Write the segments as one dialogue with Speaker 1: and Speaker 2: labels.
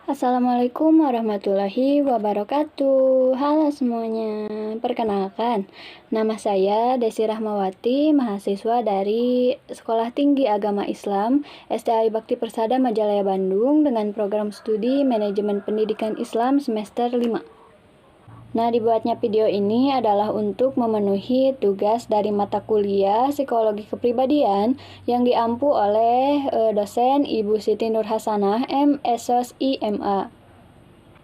Speaker 1: Assalamualaikum warahmatullahi wabarakatuh. Halo semuanya. Perkenalkan, nama saya Desi Rahmawati, mahasiswa dari Sekolah Tinggi Agama Islam STAI Bakti Persada Majalaya Bandung dengan program studi Manajemen Pendidikan Islam semester 5. Nah, dibuatnya video ini adalah untuk memenuhi tugas dari mata kuliah Psikologi Kepribadian yang diampu oleh dosen Ibu Siti Nur Hasanah, M.Sos IMA.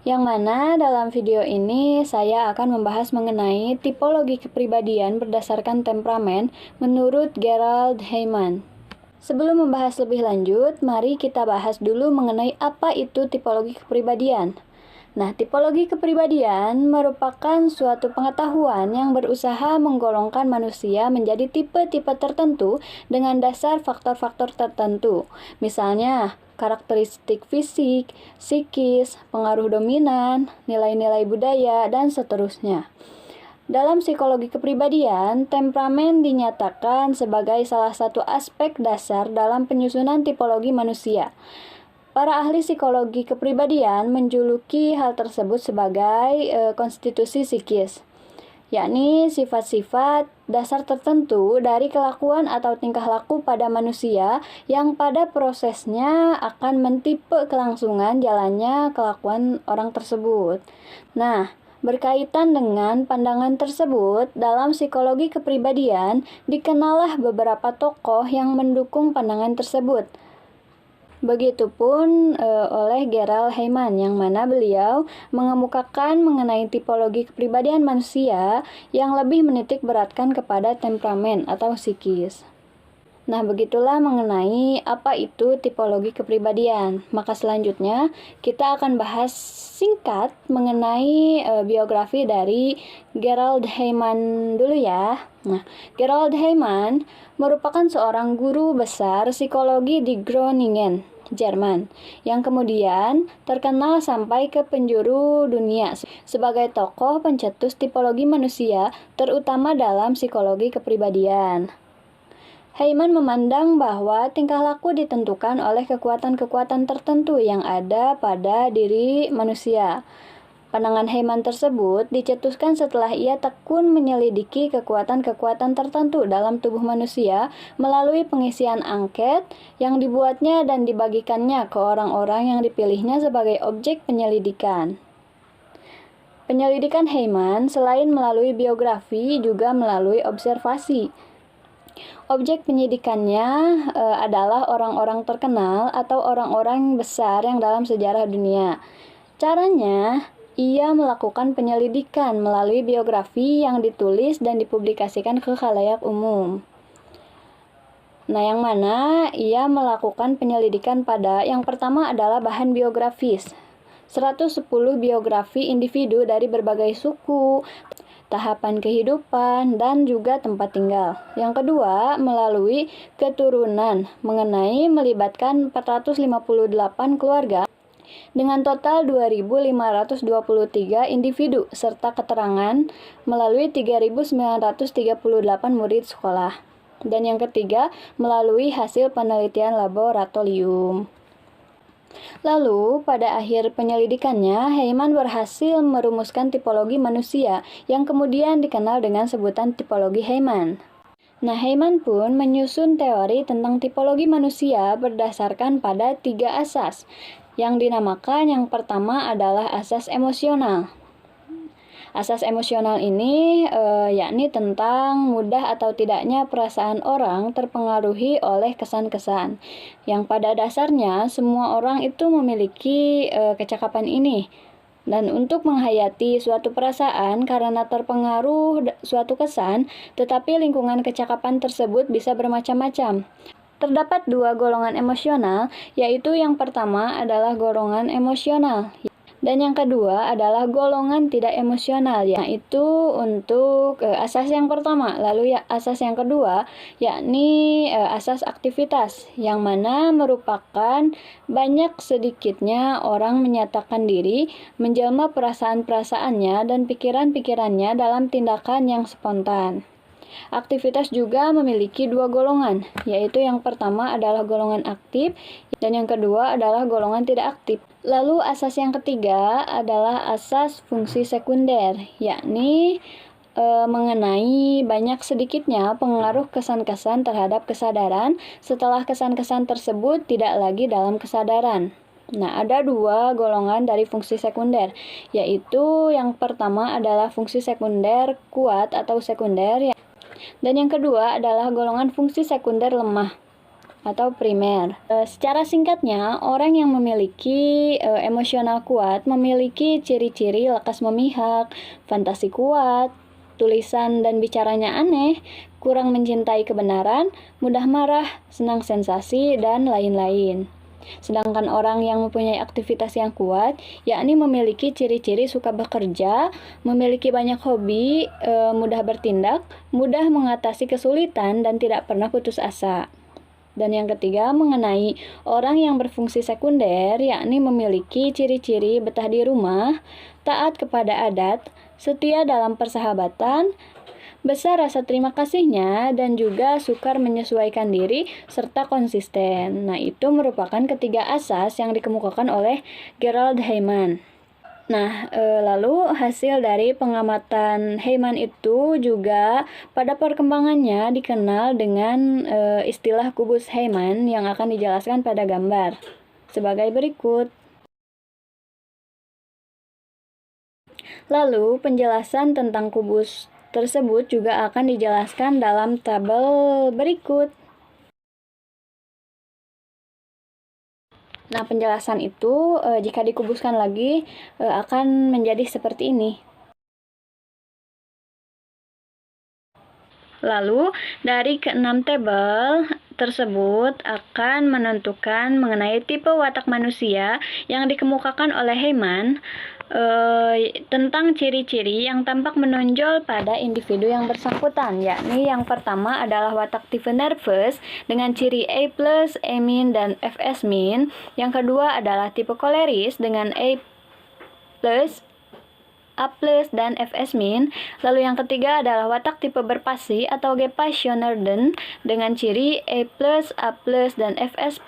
Speaker 1: Yang mana dalam video ini saya akan membahas mengenai tipologi kepribadian berdasarkan temperamen menurut Gerald Heyman. Sebelum membahas lebih lanjut, mari kita bahas dulu mengenai apa itu tipologi kepribadian. Nah, tipologi kepribadian merupakan suatu pengetahuan yang berusaha menggolongkan manusia menjadi tipe-tipe tertentu dengan dasar faktor-faktor tertentu. Misalnya, karakteristik fisik, psikis, pengaruh dominan, nilai-nilai budaya, dan seterusnya. Dalam psikologi kepribadian, temperamen dinyatakan sebagai salah satu aspek dasar dalam penyusunan tipologi manusia. Para ahli psikologi kepribadian menjuluki hal tersebut sebagai konstitusi psikis, yakni sifat-sifat dasar tertentu dari kelakuan atau tingkah laku pada manusia yang pada prosesnya akan mentipe kelangsungan jalannya kelakuan orang tersebut. Nah, berkaitan dengan pandangan tersebut, dalam psikologi kepribadian dikenallah beberapa tokoh yang mendukung pandangan tersebut. Begitupun oleh Gerald Heyman, yang mana beliau mengemukakan mengenai tipologi kepribadian manusia yang lebih menitik beratkan kepada temperamen atau psikis. Nah, begitulah mengenai apa itu tipologi kepribadian. Maka selanjutnya kita akan bahas singkat mengenai biografi dari Gerald Heyman dulu ya. Nah, Gerald Heyman merupakan seorang guru besar psikologi di Groningen, Jerman, yang kemudian terkenal sampai ke penjuru dunia sebagai tokoh pencetus tipologi manusia, terutama dalam psikologi kepribadian. Heyman memandang bahwa tingkah laku ditentukan oleh kekuatan-kekuatan tertentu yang ada pada diri manusia. Pandangan Heyman tersebut dicetuskan setelah ia tekun menyelidiki kekuatan-kekuatan tertentu dalam tubuh manusia melalui pengisian angket yang dibuatnya dan dibagikannya ke orang-orang yang dipilihnya sebagai objek penyelidikan. Penyelidikan Heyman selain melalui biografi juga melalui observasi. Objek penyidikannya adalah orang-orang terkenal atau orang-orang besar yang dalam sejarah dunia. Caranya, ia melakukan penyelidikan melalui biografi yang ditulis dan dipublikasikan ke khalayak umum. Nah, yang mana ia melakukan penyelidikan pada yang pertama adalah bahan biografis. 110 biografi individu dari berbagai suku, tahapan kehidupan, dan juga tempat tinggal. Yang kedua, melalui keturunan mengenai melibatkan 458 keluarga dengan total 2.523 individu serta keterangan melalui 3.938 murid sekolah. Dan yang ketiga, melalui hasil penelitian laboratorium. Lalu, pada akhir penyelidikannya, Heyman berhasil merumuskan tipologi manusia yang kemudian dikenal dengan sebutan tipologi Heyman. Nah, Heyman pun menyusun teori tentang tipologi manusia berdasarkan pada 3 asas, yang dinamakan yang pertama adalah asas emosional. Asas emosional ini yakni tentang mudah atau tidaknya perasaan orang terpengaruhi oleh kesan-kesan, yang pada dasarnya semua orang itu memiliki kecakapan ini. Dan untuk menghayati suatu perasaan karena terpengaruh suatu kesan, tetapi lingkungan kecakapan tersebut bisa bermacam-macam. Terdapat 2 golongan emosional, yaitu yang pertama adalah golongan emosional, dan yang kedua adalah golongan tidak emosional, yaitu untuk asas yang pertama. Lalu asas yang kedua, yakni asas aktivitas, yang mana merupakan banyak sedikitnya orang menyatakan diri, menjelma perasaan-perasaannya dan pikiran-pikirannya dalam tindakan yang spontan. Aktivitas juga memiliki dua golongan, yaitu yang pertama adalah golongan aktif dan yang kedua adalah golongan tidak aktif. Lalu asas yang ketiga adalah asas fungsi sekunder, yakni mengenai banyak sedikitnya pengaruh kesan-kesan terhadap kesadaran setelah kesan-kesan tersebut tidak lagi dalam kesadaran. Nah, ada dua golongan dari fungsi sekunder, yaitu yang pertama adalah fungsi sekunder kuat atau sekunder, dan yang kedua adalah golongan fungsi sekunder lemah atau primer. Secara singkatnya, orang yang memiliki emosional kuat memiliki ciri-ciri lekas memihak, fantasi kuat, tulisan dan bicaranya aneh, kurang mencintai kebenaran, mudah marah, senang sensasi, dan lain-lain. Sedangkan orang yang mempunyai aktivitas yang kuat, yakni memiliki ciri-ciri suka bekerja, memiliki banyak hobi, mudah bertindak, mudah mengatasi kesulitan, dan tidak pernah putus asa. Dan yang ketiga, mengenai orang yang berfungsi sekunder, yakni memiliki ciri-ciri betah di rumah, taat kepada adat, setia dalam persahabatan, besar rasa terima kasihnya, dan juga sukar menyesuaikan diri, serta konsisten. Nah, itu merupakan ketiga asas yang dikemukakan oleh Gerald Heimann. Nah, lalu hasil dari pengamatan Heimann itu juga pada perkembangannya dikenal dengan istilah kubus Heimann yang akan dijelaskan pada gambar sebagai berikut. Lalu, penjelasan tentang kubus tersebut juga akan dijelaskan dalam tabel berikut. Nah, penjelasan itu jika dikubuskan lagi akan menjadi seperti ini. Lalu, dari keenam tabel tersebut akan menentukan mengenai tipe watak manusia yang dikemukakan oleh Heimann tentang ciri-ciri yang tampak menonjol pada individu yang bersangkutan, yakni yang pertama adalah watak tipe nervous dengan ciri A+, A-, dan FS-. Yang kedua adalah tipe koleris dengan A+, A+, dan FS-. Lalu yang ketiga adalah watak tipe berpasi atau Gepassionerden dengan ciri A+, A+, dan FS+.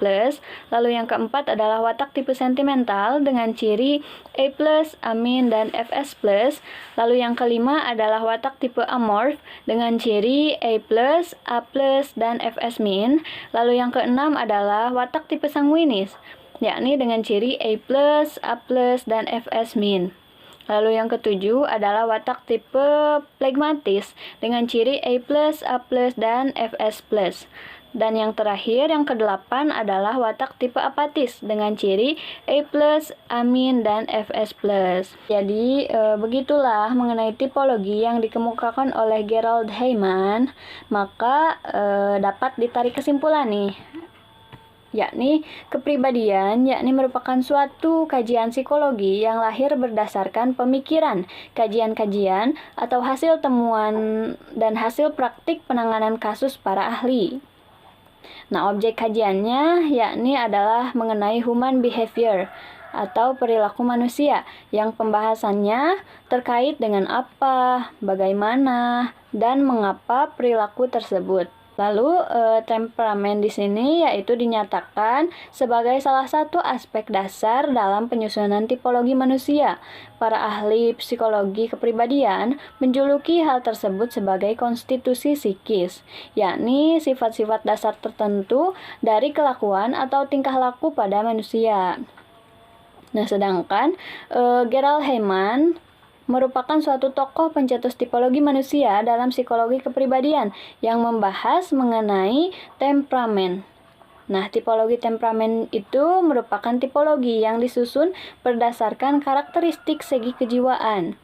Speaker 1: Lalu yang keempat adalah watak tipe sentimental dengan ciri A+, A-, dan FS+. Lalu yang kelima adalah watak tipe amorph dengan ciri A+, A+, dan FS-. Lalu yang keenam adalah watak tipe sanguinis, yakni dengan ciri A+, A+, dan FS-. Lalu yang ketujuh adalah watak tipe phlegmatis dengan ciri A+, A+, dan FS+. Dan yang terakhir, yang kedelapan adalah watak tipe apatis dengan ciri A+, A-, dan FS+. Jadi, begitulah mengenai tipologi yang dikemukakan oleh Gerald Heimann. Maka, dapat ditarik kesimpulan nih, yakni kepribadian, yakni merupakan suatu kajian psikologi yang lahir berdasarkan pemikiran, kajian-kajian, atau hasil temuan dan hasil praktik penanganan kasus para ahli. Nah, objek kajiannya yakni adalah mengenai human behavior atau perilaku manusia yang pembahasannya terkait dengan apa, bagaimana, dan mengapa perilaku tersebut. Lalu, temperamen di sini yaitu dinyatakan sebagai salah satu aspek dasar dalam penyusunan tipologi manusia. Para ahli psikologi kepribadian menjuluki hal tersebut sebagai konstitusi psikis, yakni sifat-sifat dasar tertentu dari kelakuan atau tingkah laku pada manusia. Nah, sedangkan Gerald Heimann merupakan suatu tokoh pencetus tipologi manusia dalam psikologi kepribadian yang membahas mengenai temperamen. Nah, tipologi temperamen itu merupakan tipologi yang disusun berdasarkan karakteristik segi kejiwaan.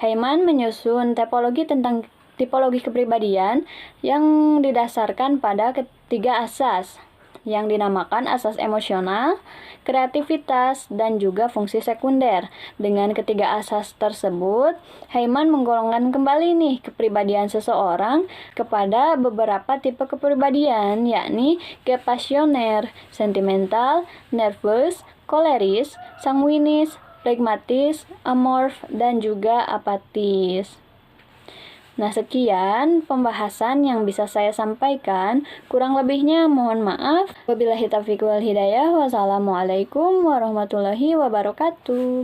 Speaker 1: Heimann menyusun tipologi tentang tipologi kepribadian yang didasarkan pada ketiga asas yang dinamakan asas emosional, kreativitas, dan juga fungsi sekunder. Dengan ketiga asas tersebut, Heimann menggolongkan kembali nih kepribadian seseorang kepada beberapa tipe kepribadian, yakni gepassioner, sentimental, nervous, koleris, sanguinis, phlegmatis, amorph, dan juga apatis. Nah, sekian pembahasan yang bisa saya sampaikan. Kurang lebihnya mohon maaf. Wabillahi taufiq wal hidayah. Wassalamualaikum warahmatullahi wabarakatuh.